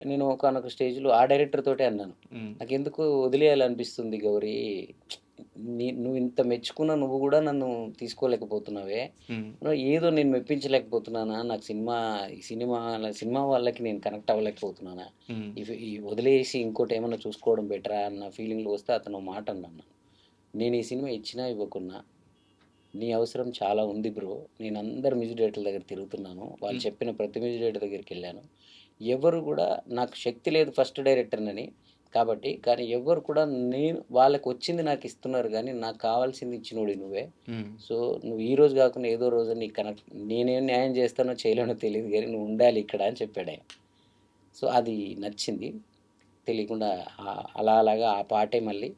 నేను ఒకానొక స్టేజ్‌లో ఆ డైరెక్టర్ తోటే అన్నాను. హ్మ్. నాకెందుకో వదిలేయాలనిపిస్తుంది గౌరీ. నువ్వు ఇంత మెచ్చుకున్న నువ్వు గూడా నన్ను తీసుకోలేకపోతున్నావే. హ్మ్. ఏదో నేను మెప్పించలేకపోతున్నానా? నాకు సినిమా వాళ్ళకి నేను కనెక్ట్ అవ్వలేకపోతున్నానా? హ్మ్. ఈ వదిలేసి ఇంకోటేమన్నా చూసుకోవడం బెటరా అన్న ఫీలింగ్‌లో వస్తే అతను ఓ మాట అన్నాడు. నేను ఈ సినిమా ఇచ్చినా ఇవ్వకున్నా నీ అవసరం చాలా ఉంది బ్రో. నేను అందరు మ్యూజిక్ డైరెక్టర్ల దగ్గర తిరుగుతున్నాను. వాళ్ళు హ్మ్. చెప్పిన ప్రతి మ్యూజిక్ డైరెక్టర్ దగ్గరికెళ్ళాను. ఎవరు గూడా నాకు శక్తి లేదు ఫస్ట్ డైరెక్టర్‌నని. కానీ ఎవ్వరు కూడా వాళ్ళకొచ్చింది నాకిస్తున్నారు గానీ, నాకు కావాల్సింది ఇచ్చినోడివి నువ్వే. హ్మ్. సో, నువ్వు ఈ రోజు గాకుండా ఏదో రోజు నీకు నేనేం న్యాయం చేస్తానో చేయలేనో తెలీదు గానీ, నువ్వు ఉండాలి ఇక్కడ అని చెప్పాడాయన. సో, అది నచ్చింది. తెలియకుండా అలాగా ఆ పాటే మళ్ళీ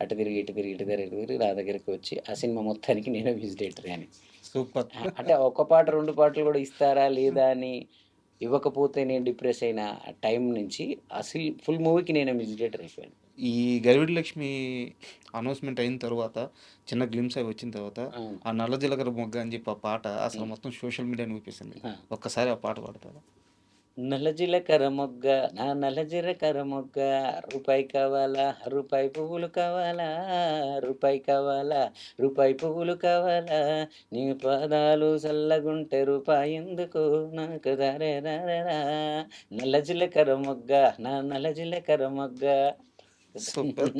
అటు తిరిగి, ఇటు తిరిగి, ఇటు తిరిగి, ఇటు తిరిగి నా దగ్గరికి వచ్చి ఆ సినిమా మొత్తానికి నేనే మ్యూజిక్ డైరెక్టర్ అని. సూపర్. అంటే ఒక్క పాట, 2 పాటలు గూడా ఇస్తారా? లేదా? అని ఇవ్వకపోతే నేను డిప్రెస్ అయిన టైం నుంచి అసలు ఫుల్ మూవీకి నేనే మ్యూజిక్ డైరెక్టర్ అయిపోయాను. ఈ 'గరివిడి లక్ష్మి' అనౌన్స్‌మెంట్ అయిన తరువాత, చిన్న గ్లింప్స్ అవి వచ్చిన తర్వాత, అవును. ఆ 'నల్ల జీలకర్ర మొగ్గ' అని చెప్పి ఆ పాట అసలు హ్మ్. మొత్తం సోషల్ మీడియాని ఊపేసింది. ఆ! ఒక్కసారి ఆ పాట పాడతారా? నల్ల జీలకర్ర మొగ్గ నా నల్ల జీలకర్ర మొగ్గ రూపాయి కావాలా? రూపాయి పువ్వులు కావాలా? రూపాయి కావాలా? రూపాయి పువ్వులు కావాలా? నీ పాదాలు సల్లగుంటే రూపాయెందుకు నాకు దరెదరెరా నల్ల జీలకర్ర మొగ్గ నా నల్ల జీలకర్ర మొగ్గ. సూపర్.